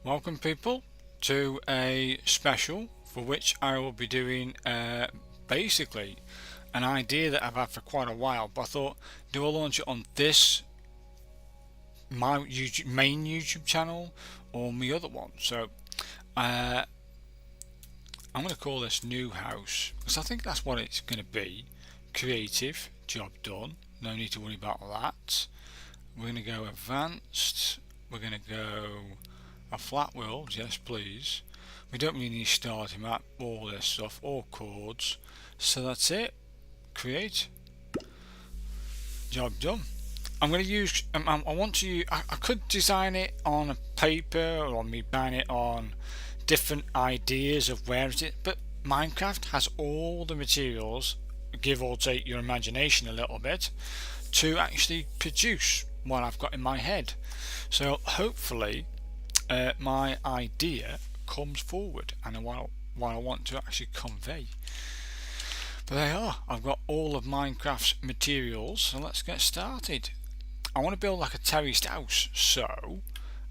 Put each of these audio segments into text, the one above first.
Welcome people to a special for which I will be doing basically an idea that I've had for quite a while, but I thought, do I launch it on this my main YouTube channel or my other one? So I'm going to call this new house because I think that's what it's going to be. Creative, job done, no need to worry about that. We're going to go advanced, we're going to go a flat world, yes please. We don't really need starting map, all this stuff, or chords. So that's it. Create. Job done. I'm going to use, I want to use, I could design it on a paper or me buying it on different ideas of where it is, but Minecraft has all the materials, give or take your imagination a little bit, to actually produce what I've got in my head. So hopefully my idea comes forward and what I want to actually convey. But there you are, I've got all of Minecraft's materials, so let's get started. I want to build like a terraced house, so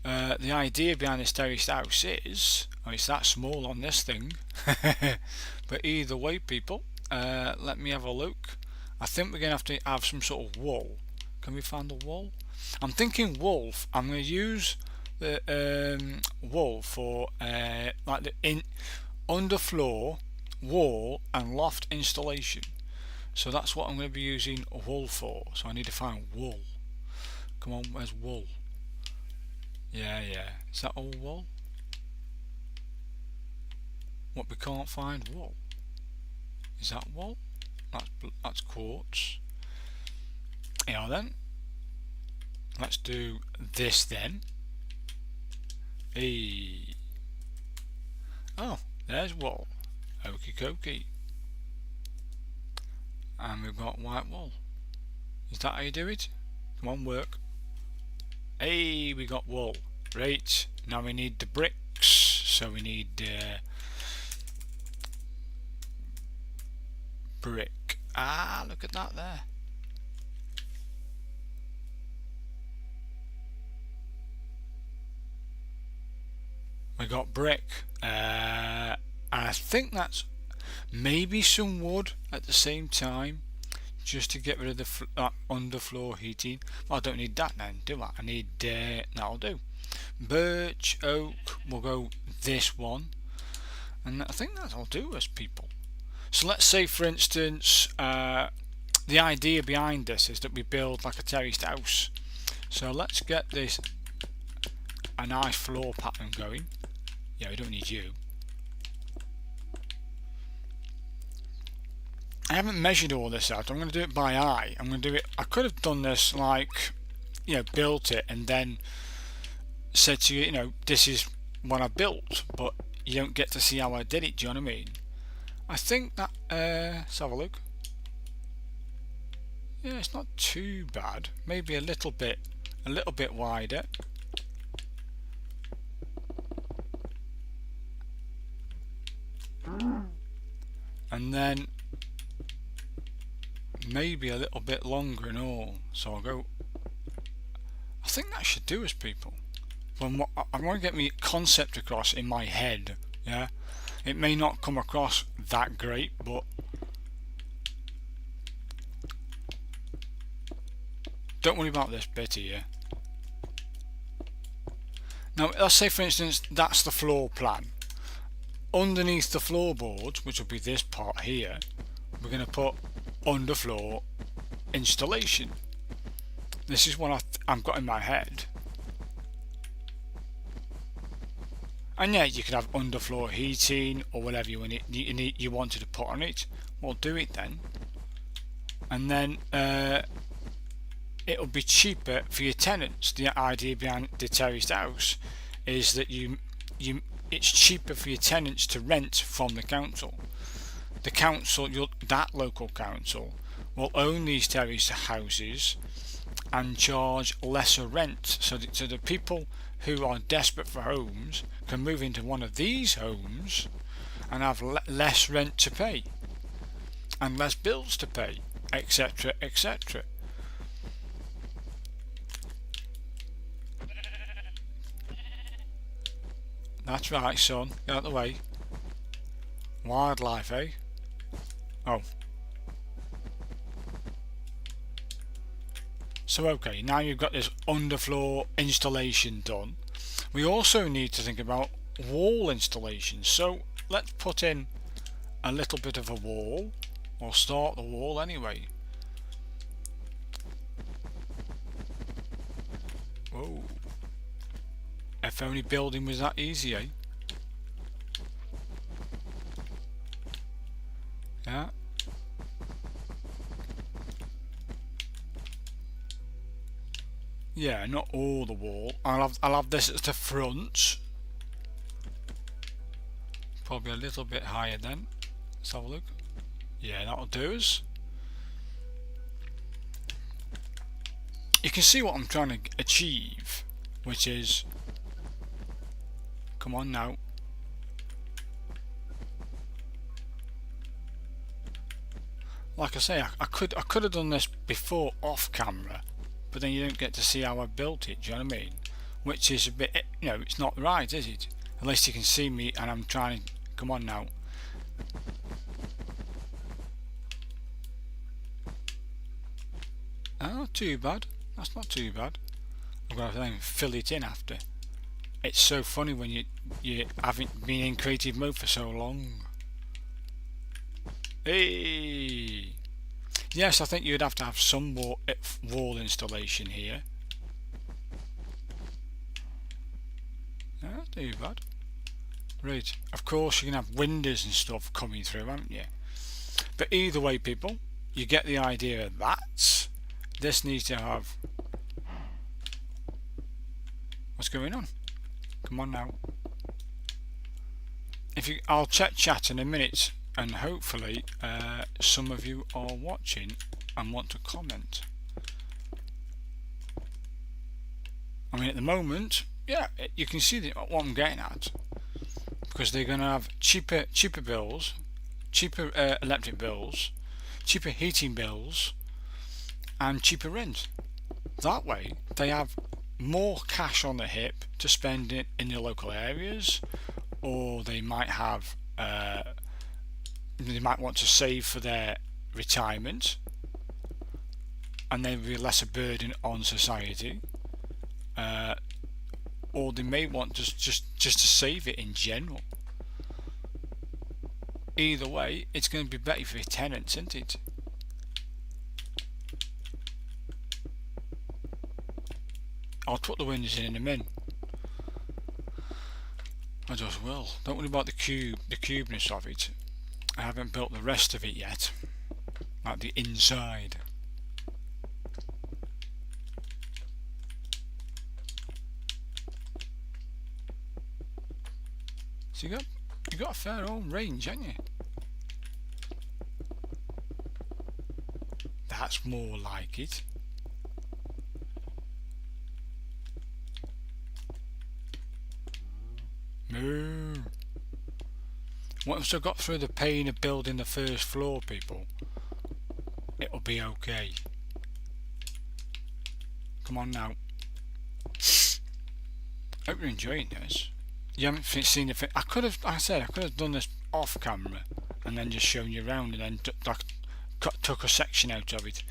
the idea behind this terraced house is, it's that small on this thing, but either way people, let me have a look. I think we're going to have to have some sort of wall. Can we find the wall? I'm thinking wool. I'm going to use the wool for like the underfloor wall and loft installation. So that's what I'm going to be using wool for. So I need to find wool. Come on, where's wool? Yeah, is that all wool? What, we can't find wool? Is that wool? That's quartz. Yeah, then let's do this then. Hey. Oh, there's wool. Okie dokie. And we've got white wool. Is that how you do it? Come on, work. Hey, we got wool. Right, now we need the bricks. So we need brick. Ah, look at that there. We got brick, and I think that's maybe some wood at the same time, just to get rid of the underfloor heating. Well, I don't need that then, do I? I need that'll do. Birch, oak, we'll go this one, and I think that'll do us, people. So let's say, for instance, the idea behind this is that we build like a terraced house. So let's get this a nice floor pattern going. Yeah, we don't need you. I haven't measured all this out. I'm going to do it by eye. I'm going to do it. I could have done this like, built it and then said to you, this is what I built, but you don't get to see how I did it. Do you know what I mean? I think that let's have a look. Yeah, it's not too bad. Maybe a little bit wider. And then maybe a little bit longer and all. So I'll go. I think that should do us, people. I want to get my concept across in my head. Yeah, it may not come across that great, but don't worry about this bit here. Now let's say, for instance, that's the floor plan. Underneath the floorboards, which will be this part here, we're going to put underfloor installation. This is what I've got in my head. And yeah, you could have underfloor heating or whatever you wanted to put on it. We'll do it then, and then it'll be cheaper for your tenants. The idea behind the terraced house is that it's cheaper for your tenants to rent from the council. The council, that local council, will own these terraced houses and charge lesser rent. So the people who are desperate for homes can move into one of these homes and have less rent to pay and less bills to pay, etc., etc. That's right, son. Get out of the way. Wildlife, eh? Oh. So okay, now you've got this underfloor installation done. We also need to think about wall installation. So let's put in a little bit of a wall, or start the wall anyway. Whoa. If only building was that easy, eh? Yeah. Yeah, not all the wall. I'll have this at the front. Probably a little bit higher then. Let's have a look. Yeah, that'll do us. You can see what I'm trying to achieve, which is, come on now. Like I say, I could have done this before off camera, but then you don't get to see how I built it. Do you know what I mean? Which is a bit, you know, it's not right, is it? At least you can see me, and I'm trying to. Come on now. Oh, not too bad. That's not too bad. I'm gonna then fill it in after. It's so funny when you haven't been in creative mode for so long. Hey. Yes, I think you'd have to have some wall installation here. Not too bad. Right, of course you can have windows and stuff coming through, haven't you? But either way, people, you get the idea of that. This needs to have... What's going on? Come on now. I'll check chat in a minute, and hopefully some of you are watching and want to comment. I mean, at the moment, yeah, you can see what I'm getting at, because they're going to have cheaper bills, cheaper electric bills, cheaper heating bills, and cheaper rent. That way, they have more cash on the hip to spend it in the local areas, or they might have they might want to save for their retirement, and they will be less a burden on society, or they may want just to save it in general. Either way, it's going to be better for your tenants, isn't it? I'll put the windows in a minute. I just will. Don't worry about the cubeness of it. I haven't built the rest of it yet, like the inside. So you got a fair old range, haven't you? That's more like it. Moo. Once I got through the pain of building the first floor, people, it'll be okay. Come on now. Hope you're enjoying this. You haven't seen the. I could have done this off camera and then just shown you around and then took a section out of it.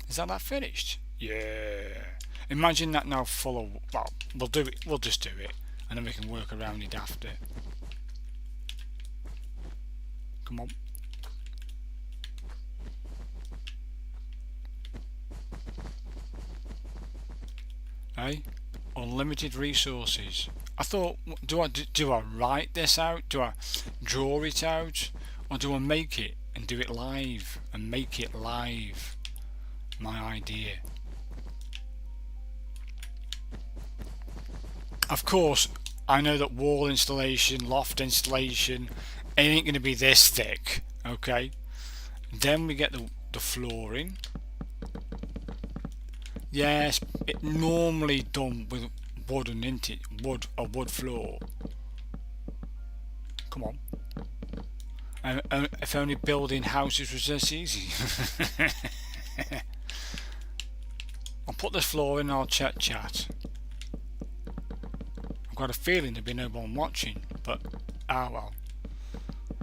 Is that finished? Yeah. Imagine that now full of. Well, we'll do it. We'll just do it, and then we can work around it after. Come on. Hey, unlimited resources. I thought, do I write this out? Do I draw it out, or do I make it and do it live and make it live? My idea. Of course, I know that wall installation, loft installation, it ain't going to be this thick, okay? Then we get the flooring. Yes, it normally done with wood and wood floor. Come on. If only building houses was this easy. I'll put this floor in and I'll chat. I'm got a feeling there'll be no one watching, but ah well.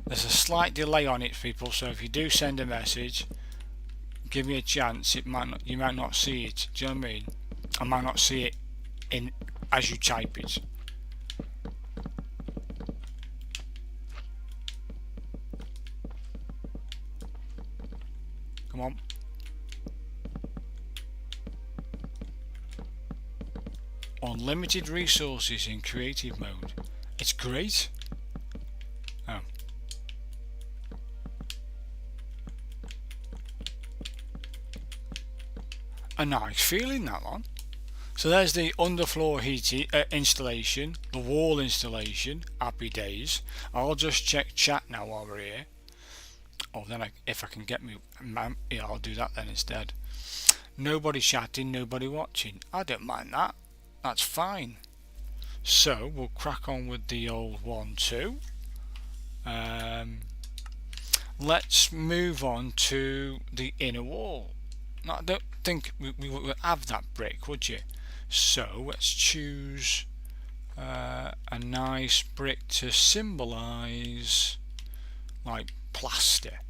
There's a slight delay on it, people, so if you do send a message, give me a chance. You might not see it. Do you know what I mean? I might not see it in as you type it. Come on. Unlimited resources in creative mode. It's great. Oh. A nice feeling, that one. So there's the underfloor heating installation, the wall installation. Happy days. I'll just check chat now while we're here. Oh, then if I can get me, yeah, I'll do that then instead. Nobody chatting, nobody watching. I don't mind that. That's fine. So we'll crack on with the old one too. Let's move on to the inner wall. Now, I don't think we would have that brick, would you? So let's choose a nice brick to symbolise like plaster,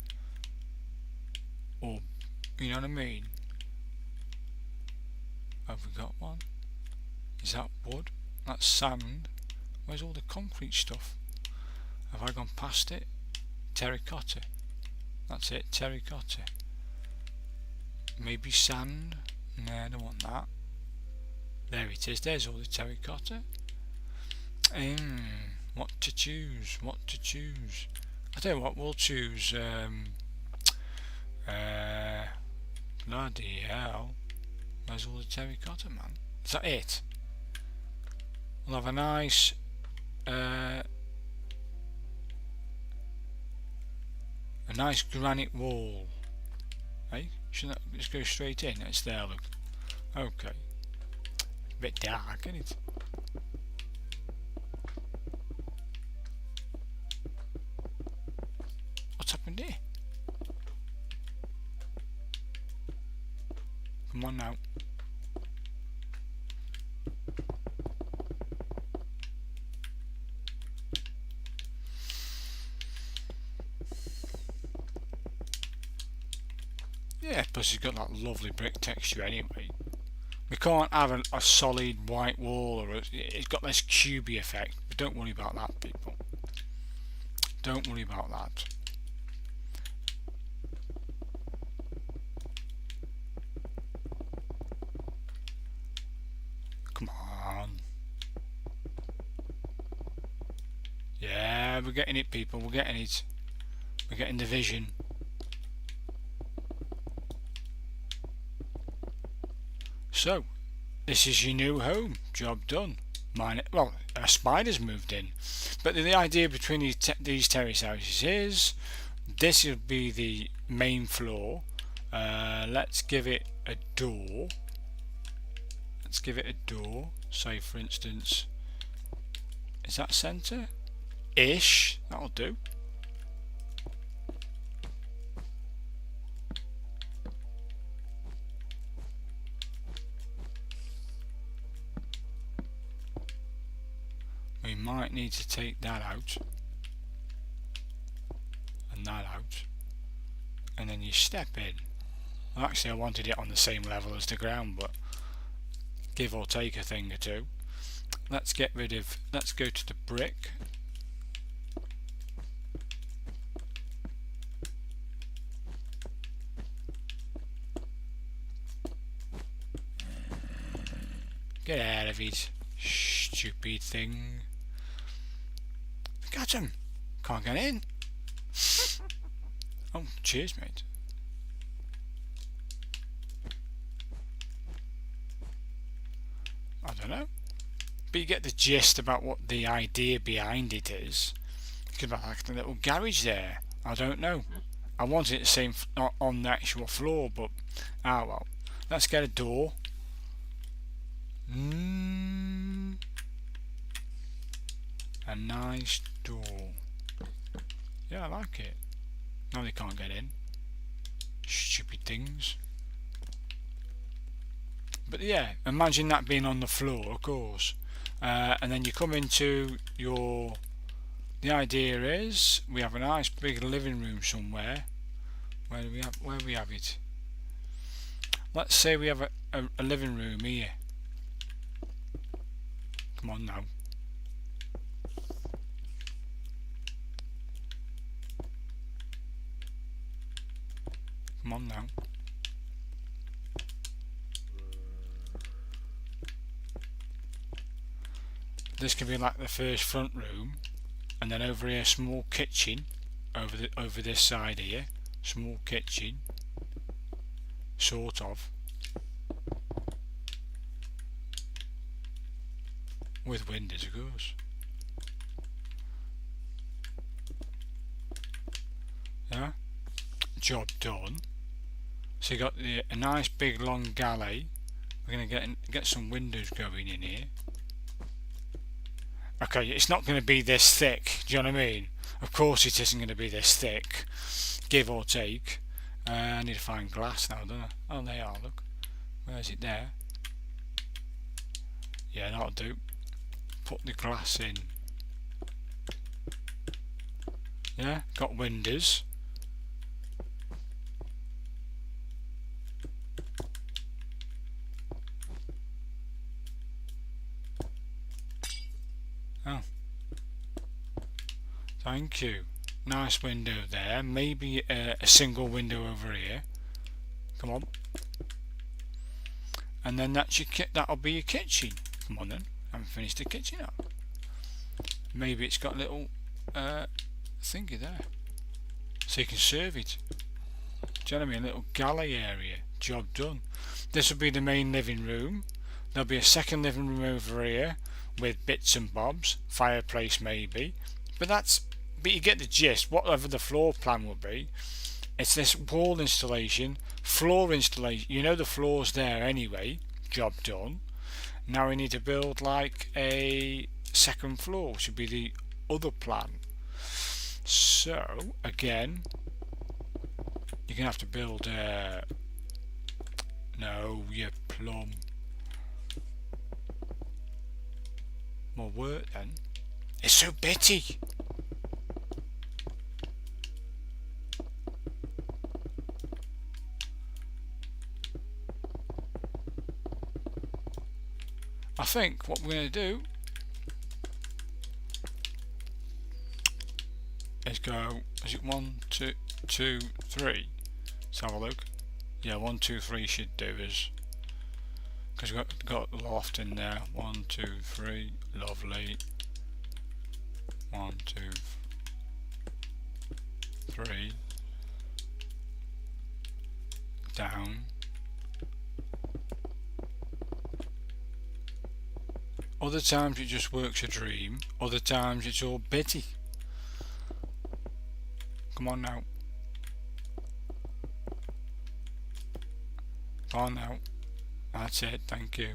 or you know what I mean. Have we got one? Is that wood? That's sand. Where's all the concrete stuff? Have I gone past it? Terracotta. That's it, terracotta. Maybe sand? No, I don't want that. There it is, there's all the terracotta. What to choose? What to choose? I tell you what, we'll choose bloody hell. Where's all the terracotta, man? Is that it? We'll have a nice granite wall. Hey, shouldn't that just go straight in? It's there, look. Okay. Bit dark, isn't it? What's happened here? Come on now. Yeah, plus it's got that lovely brick texture anyway. We can't have a solid white wall, or it's got this cubey effect, but don't worry about that, people. Don't worry about that. Come on. Yeah, we're getting it, people. We're getting it. We're getting the vision. So, this is your new home. Job done. Mine, well, a spider's moved in. But the idea between these terrace houses is this will be the main floor. Let's give it a door. Let's give it a door. Say, for instance, is that centre? Ish. That'll do. We might need to take that out and that out, and then you step in. Well, actually I wanted it on the same level as the ground, but give or take a thing or two. Let's get rid of, let's go to the brick. Get out of it, stupid thing. Got him. Can't get in. Oh, cheers, mate. I don't know. But you get the gist about what the idea behind it is. Could have like a little garage there. I don't know. I wanted it the same on the actual floor, but ah well. Let's get a door. A nice door. Yeah, I like it. No, they can't get in. Stupid things. But yeah, imagine that being on the floor, of course. and then you come into your, the idea is we have a nice big living room somewhere. Where do we have it? Let's say we have a living room here. Come on now. Come on now. This can be like the first front room, and then over here small kitchen, over this side here, small kitchen, sort of, with windows of course. Yeah, job done. So you got a nice big long galley. We're gonna get some windows going in here. Okay, it's not going to be this thick, do you know what I mean? Of course it isn't going to be this thick, give or take. I need to find glass now, don't I? Oh, they are, look. Where is it there? Yeah, that'll do. Put the glass in. Yeah, got windows. Oh. Thank you. Nice window there. Maybe a single window over here. Come on. And then that'll be your kitchen. Come on then. I haven't finished the kitchen up. Maybe it's got a little thingy there, so you can serve it. Do you know what I mean? A little galley area. Job done. This will be the main living room. There'll be a second living room over here with bits and bobs, fireplace maybe. But you get the gist. Whatever the floor plan will be, it's this wall installation, floor installation. You know the floor's there anyway. Job done. Now we need to build like a second floor, which would be the other plan. So again, you're gonna have to build no, you plum. More work then. It's so bitty. I think what we're going to do is go, is it 1, 2, 2, 3? Let's have a look. Yeah, 1, 2, 3 should do us, because we've got the loft in there. 1, 2, 3, lovely. 1, 2, 3, down. Other times it just works a dream, other times it's all bitty. Come on now. Come on now. That's it, thank you.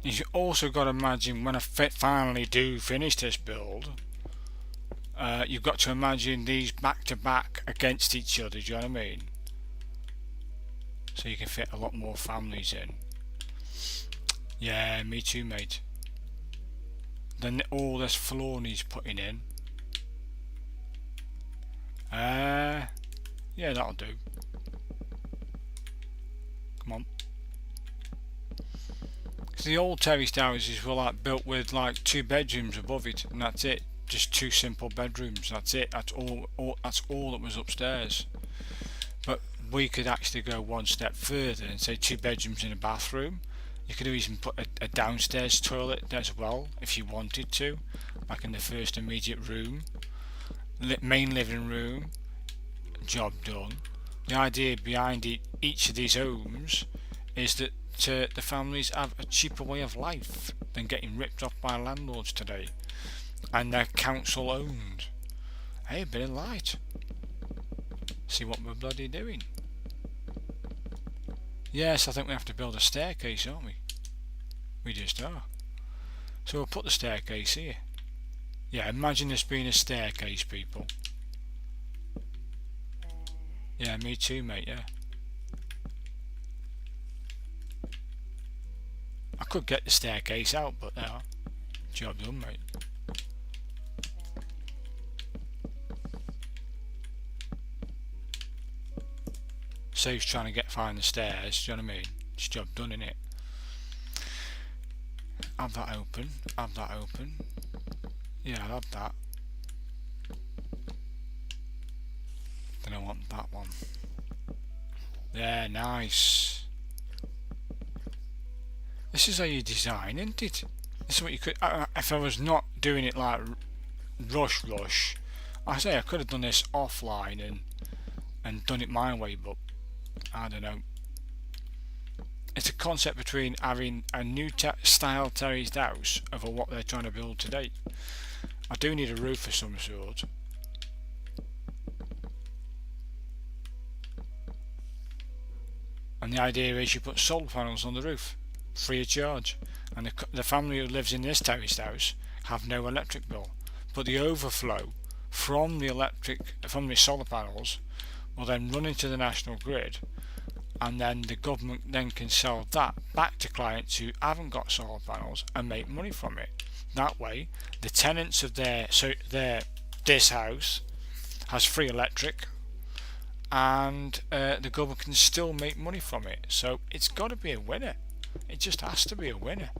You also got to imagine when I finally do finish this build, you've got to imagine these back to back against each other, do you know what I mean? So you can fit a lot more families in. Yeah, me too, mate. Then all this floor needs putting in. Yeah, that'll do. Come on. Because the old terraced houses were like built with like 2 bedrooms above it, and that's it. Just 2 simple bedrooms. That's it. That's all. That's all that was upstairs. But we could actually go one step further and say 2 bedrooms and a bathroom. You could even put a downstairs toilet as well if you wanted to, like in the first immediate room. Main living room, job done. The idea behind each of these homes is that the families have a cheaper way of life than getting ripped off by landlords today, and they're council owned. Hey, a bit of light. See what we're bloody doing. Yes, I think we have to build a staircase, aren't we? We just are. So we'll put the staircase here. Yeah, imagine this being a staircase, people. Yeah, me too, mate, yeah. I could get the staircase out, but no, job done, mate. Saves trying to find the stairs, do you know what I mean? It's job done, innit? Have that open, have that open. Yeah, I'll have that. Then I want that one. There, nice. This is how you design, isn't it? This is what you could. If I was not doing it like rush, I say I could have done this offline and done it my way, but I don't know. It's a concept between having a new style terraced house over what they're trying to build today. I do need a roof of some sort. And the idea is you put solar panels on the roof, free of charge. And the family who lives in this terraced house have no electric bill. But the overflow from the solar panels will then run into the national grid, and then the government then can sell that back to clients who haven't got solar panels and make money from it. That way, the tenants of this house has free electric, and the government can still make money from it. So it's got to be a winner. It just has to be a winner.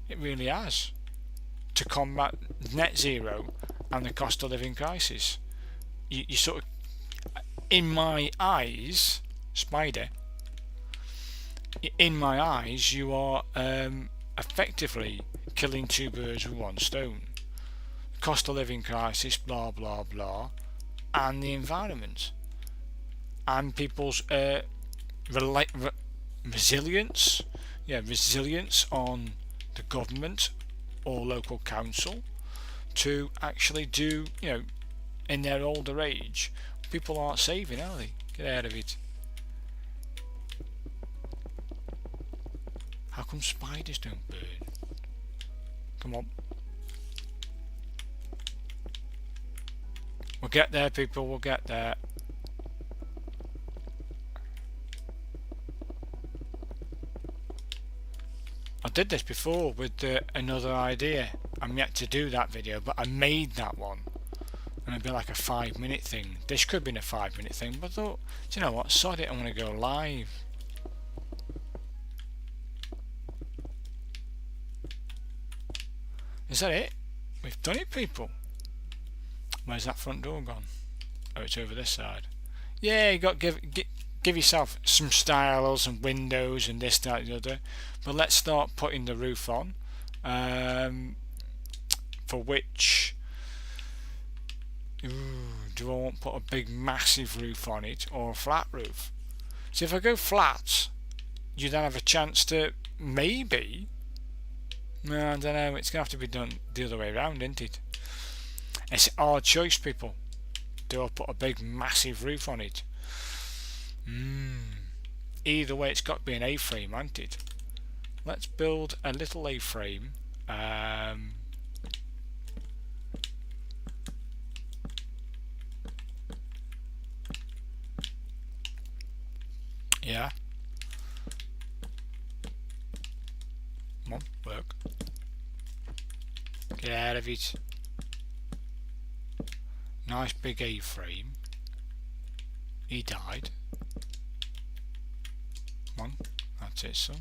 It really has, to combat net zero and the cost of living crisis. You sort of, in my eyes, Spider, in my eyes, you are effectively killing two birds with one stone. Cost of living crisis, blah blah blah, and the environment, and people's resilience, resilience on the government or local council to actually do, in their older age. People aren't saving, are they? Get out of it. How come spiders don't burn? Come on. We'll get there, people, we'll get there. I did this before with another idea. I'm yet to do that video, but I made that one. And it'd be like a 5-minute thing. This could have been a 5-minute thing, but I thought, do you know what, sod it, I want to go live. Is that it? We've done it, people. Where's that front door gone? Oh, it's over this side. Yeah, you got to give yourself some styles and windows and this, that, and the other. But let's start putting the roof on. For which, do I want to put a big massive roof on it or a flat roof? So if I go flat, you then have a chance to maybe, no, I don't know, it's going to have to be done the other way around, isn't it? It's our choice, people. Do I put a big massive roof on it? Either way, it's got to be an A-frame, hasn't it? Let's build a little A-frame. Yeah. Come on, work. Get out of it. Nice big A-frame. He died. Come on, that's it, son.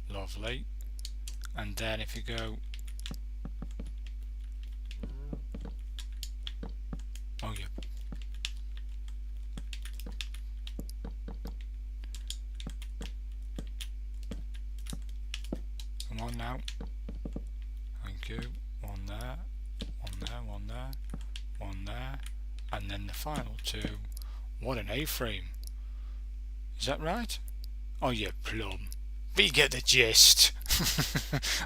Lovely. And then if you go, oh yeah, come on now. Thank you. One there, one there, one there, one there, and then the final two. What an A-frame. Is that right? Oh, you plum. But you get the gist.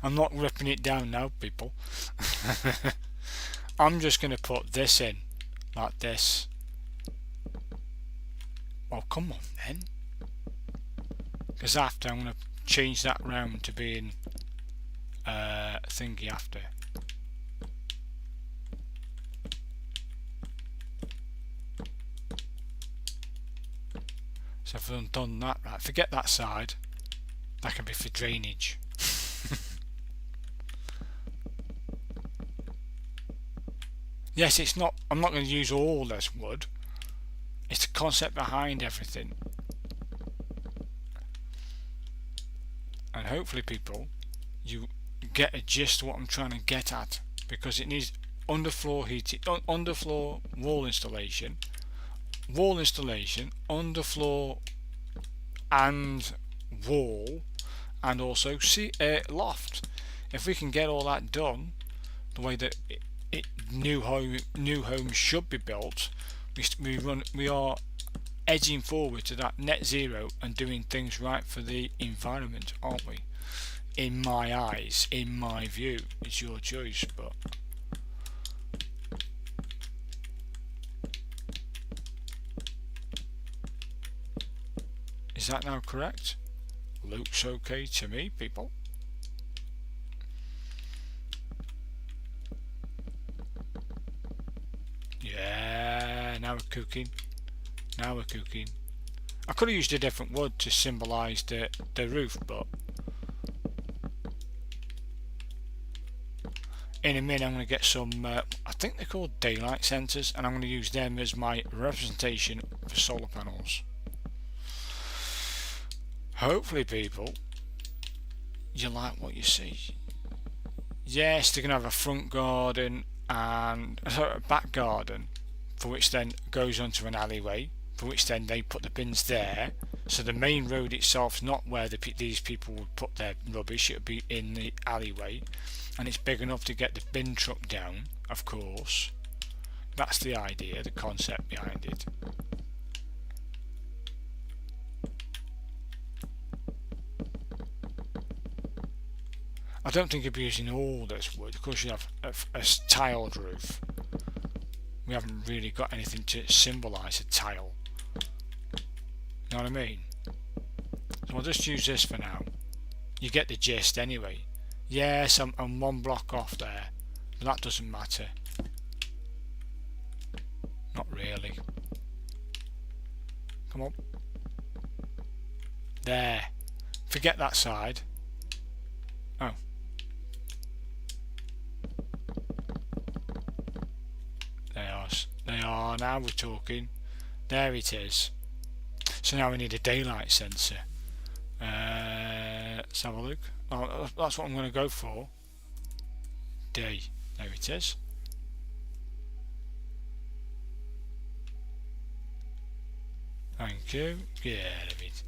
I'm not ripping it down now, people. I'm just going to put this in, like this. Oh, come on then. Because after, I'm going to change that round to being thingy after. So if I've done that right, forget that side. That can be for drainage. Yes, it's not. I'm not going to use all this wood. It's the concept behind everything. And hopefully, people, you get a gist of what I'm trying to get at, because it needs underfloor heating, underfloor wall installation, underfloor and wall, and also loft. If we can get all that done the way that new homes should be built, we are edging forward to that net zero and doing things right for the environment, aren't we? In my eyes, in my view. It's your choice, but is that now correct? Looks okay to me, people. Yeah, now we're cooking. Now we're cooking. I could have used a different wood to symbolise the roof, but in a minute I'm going to get some, I think they're called daylight sensors, and I'm going to use them as my representation for solar panels. Hopefully, people, you like what you see. Yes, they're going to have a front garden and a back garden, for which then goes onto an alleyway, for which then they put the bins there. So the main road itself is not where these people would put their rubbish, it would be in the alleyway, and it's big enough to get the bin truck down, of course. That's the idea, the concept behind it. I don't think you'd be using all this wood. Of course, you have a tiled roof. We haven't really got anything to symbolise a tile. You know what I mean? So I'll just use this for now. You get the gist anyway. Yes, I'm one block off there, but that doesn't matter. Not really. Come on. There. Forget that side. Oh. They are, now we're talking. There it is. So now we need a daylight sensor. Let's have a look. Oh, that's what I'm going to go for. Day. There it is. Thank you. Yeah, it.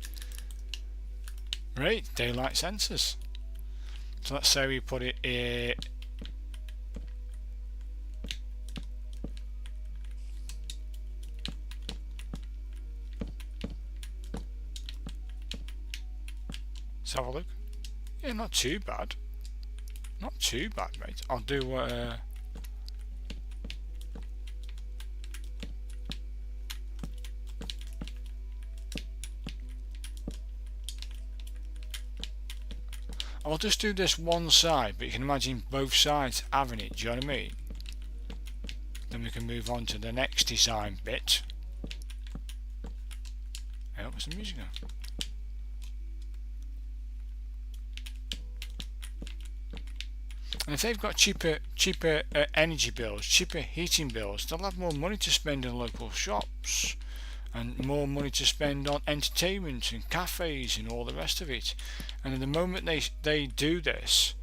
Right, daylight sensors. So let's say we put it here. Let's have a look. Yeah, not too bad. Not too bad, mate. I'll do I'll just do this one side, but you can imagine both sides having it, do you know what I mean? Then we can move on to the next design bit. Oh, where's the music now? And if they've got cheaper energy bills, cheaper heating bills, they'll have more money to spend in local shops, and more money to spend on entertainment and cafes and all the rest of it. And at the moment they do this,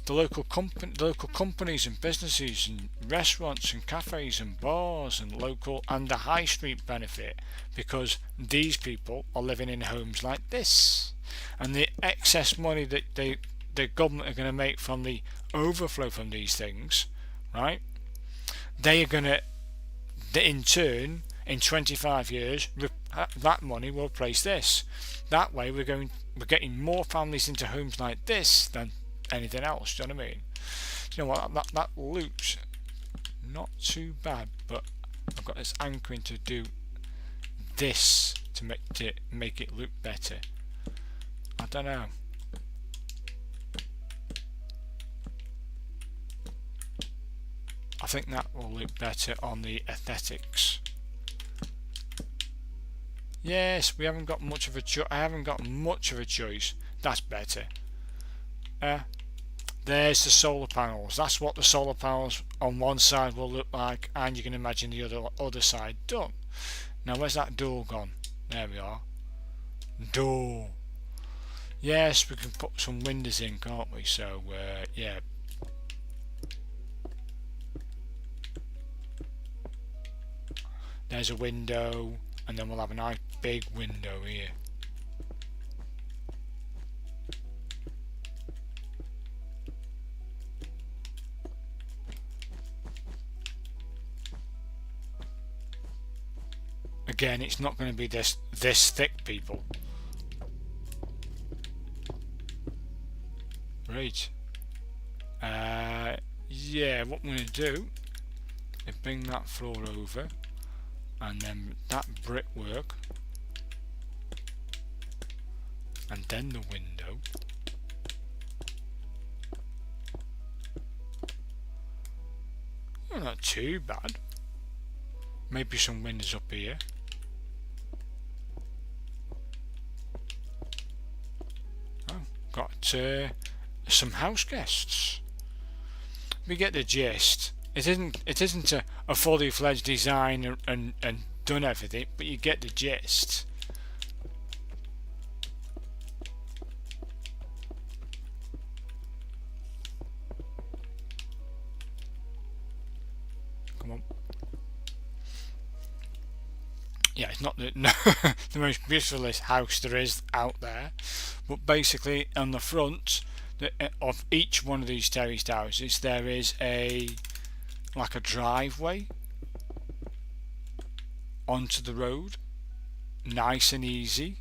the local companies and businesses and restaurants and cafes and bars and the high street benefit, because these people are living in homes like this, and the excess money that the government are going to make from the overflow from these things, right? They are going to, in turn, in 25 years, that money will replace this. That way, we're getting more families into homes like this than anything else. Do you know what I mean? You know what? That looks not too bad, but I've got this anchoring to do this to make it look better. I don't know. I think that will look better on the aesthetics. Yes, we haven't got much of a I haven't got much of a choice. that's better. There's the solar panels. That's what the solar panels on one side will look like, and you can imagine the other side done. Now where's that door gone? There we are. Door. Yes, we can put some windows in, can't we? So yeah. There's a window, and then we'll have a nice big window here. Again, it's not going to be this thick, people. Right. Yeah, what I'm going to do is bring that floor over, and then that brickwork, and then the window. Oh, not too bad. Maybe some windows up here. Oh, got some house guests. We get the gist. It isn't a fully fledged design and done everything, but you get the gist. Come on. Yeah, it's not the most beautiful house there is out there, but basically on the front of each one of these terraced houses there is like a driveway onto the road, nice and easy.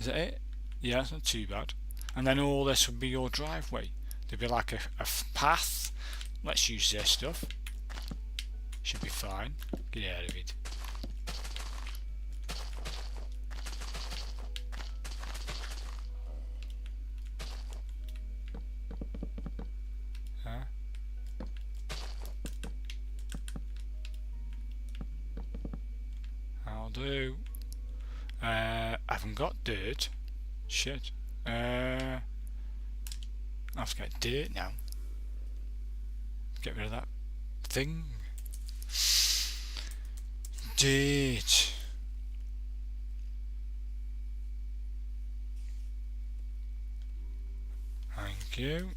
Is that it? Yeah, it's not too bad. And then all this would be your driveway. There'd be like a path. Let's use this stuff. Should be fine. Get out of it. Huh? I'll do. I haven't got dirt. Shit. I have to get dirt now. Get rid of that thing. Dirt. Thank you.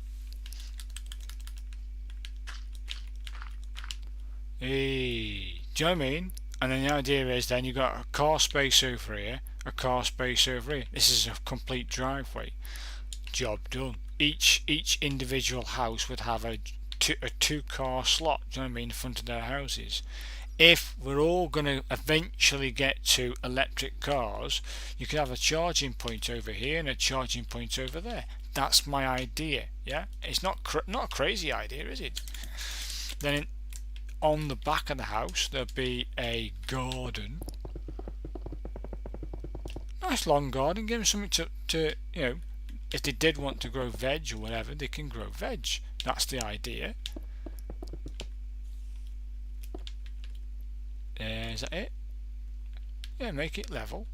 Hey, do you know what I mean? And then the idea is then you've got a car space over here, a car space over here. This is a complete driveway. Job done. Each individual house would have a two-car slot, do you know what I mean, in front of their houses. If we're all going to eventually get to electric cars, you could have a charging point over here and a charging point over there. That's my idea. Yeah, it's not a crazy idea, is it? Then on the back of the house there'll be a garden, nice long garden. Give them something to you know, if they did want to grow veg or whatever, they can grow veg. That's the idea. Is that it? Yeah, make it level,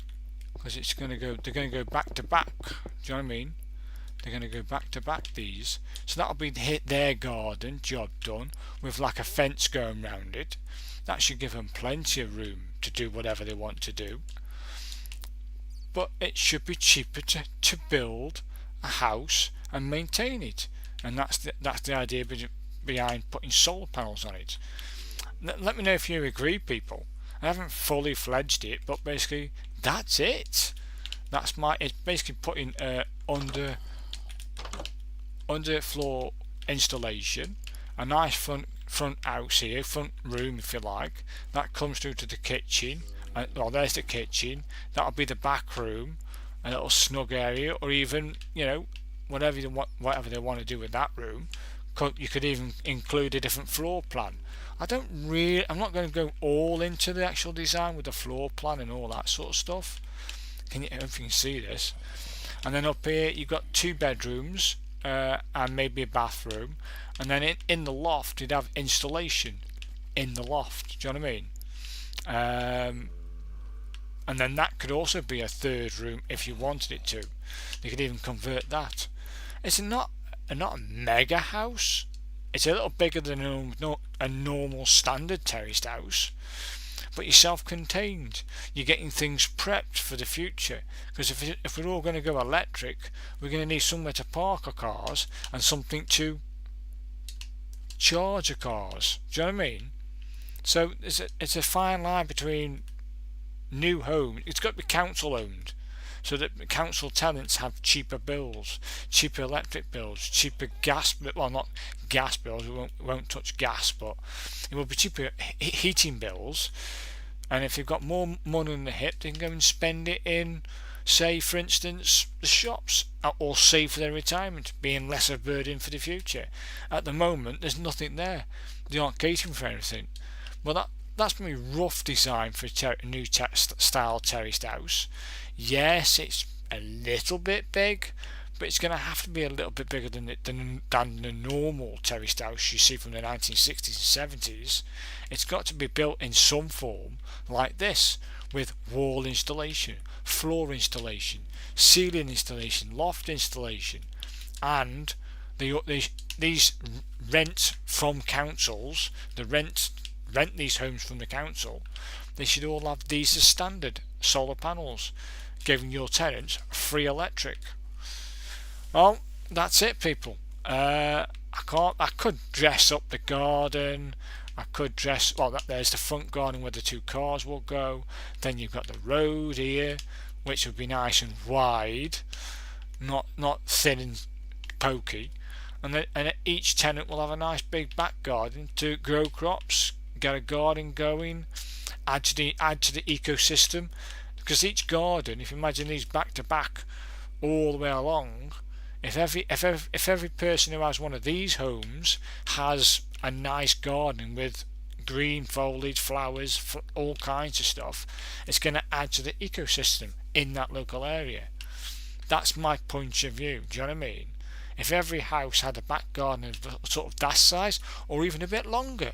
because it's going to go. They're going to go back to back. Do you know what I mean? They're going to go back to back these. So that'll be their garden. Job done. With like a fence going round it. That should give them plenty of room to do whatever they want to do. But it should be cheaper to build a house and maintain it, and that's the idea behind putting solar panels on it. Let me know if you agree, people. I haven't fully fledged it, but basically that's it. It's basically putting under floor installation, a nice front house here, front room if you like. That comes through to the kitchen. Well, there's the kitchen. That'll be the back room, a little snug area, or even, you know, whatever they want to do with that room. You could even include a different floor plan. I'm not going to go all into the actual design with the floor plan and all that sort of stuff. I don't know if you can see this. And then up here you've got 2 bedrooms and maybe a bathroom, and then in the loft you'd have installation in the loft. Do you know what I mean? and then that could also be a third room if you wanted it to. You could even convert that. It's not a mega house. It's a little bigger than a normal standard terraced house, but you're self-contained. You're getting things prepped for the future, because if we're all going to go electric, we're going to need somewhere to park our cars and something to charge our cars. Do you know what I mean? So it's a fine line between new home. It's got to be council owned, so that council tenants have cheaper bills, cheaper electric bills, cheaper gas. Well, not gas bills. We won't touch gas, but it will be cheaper heating bills. And if you've got more money in the hip, they can go and spend it in, say, for instance, the shops, or save for their retirement, being less of a burden for the future. At the moment, there's nothing there. They aren't catering for anything. Well, that's my rough design for a new style terraced house. Yes, it's a little bit big, but it's going to have to be a little bit bigger than the normal terraced house you see from the 1960s and 70s. It's got to be built in some form like this, with wall installation, floor installation, ceiling installation, loft installation, and these rent from councils, rent these homes from the council, they should all have these as standard solar panels, giving your tenants free electric. Well, that's it, people. I could dress up the garden. I could dress. Well, there's the front garden where the two cars will go. Then you've got the road here, which would be nice and wide, not thin and pokey. And each tenant will have a nice big back garden to grow crops, get a garden going, add to the ecosystem. Because each garden, if you imagine these back to back all the way along, if every person who has one of these homes has a nice garden with green foliage, flowers, all kinds of stuff, it's going to add to the ecosystem in that local area. That's my point of view. Do you know what I mean? If every house had a back garden of sort of that size, or even a bit longer,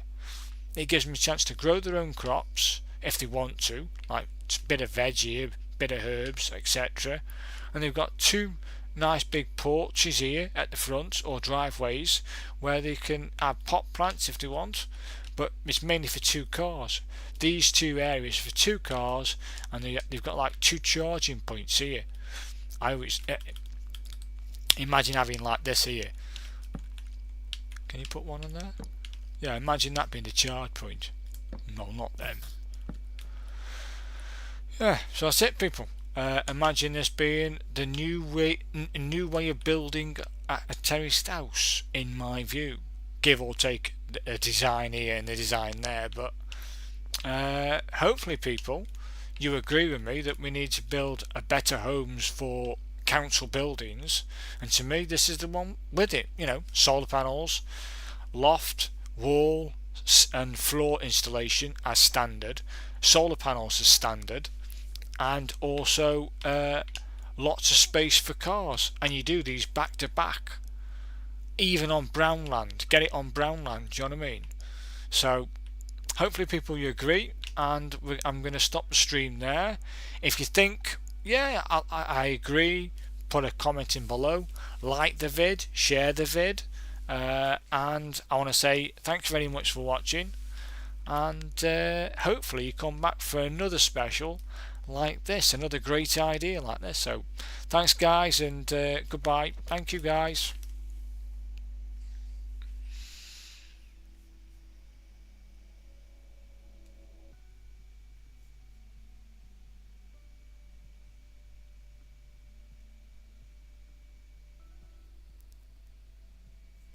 it gives them a chance to grow their own crops if they want to, like a bit of veg here, bit of herbs, etc. And they've got two nice big porches here at the front, or driveways, where they can add pot plants if they want, but it's mainly for two cars. These two areas for two cars, and they've got like two charging points here. I always imagine having like this here. Can you put one on there? Yeah, imagine that being the charge point. No, not them. Yeah, so that's it, people. Imagine this being the new way of building a terraced house, in my view, give or take a design here and the design there. But hopefully, people, you agree with me that we need to build a better homes for council buildings, and to me, this is the one with it. You know, solar panels, loft, wall, and floor installation as standard, solar panels as standard, and also lots of space for cars. And you do these back to back, even on brown land. Get it on brown land, do you know what I mean? So hopefully, people, you agree, and I'm going to stop the stream there. If you think, yeah, I agree, put a comment in below, like the vid, share the vid, and I want to say thanks very much for watching, and hopefully you come back for another special like this, another great idea like this. So thanks, guys, and goodbye. Thank you, guys.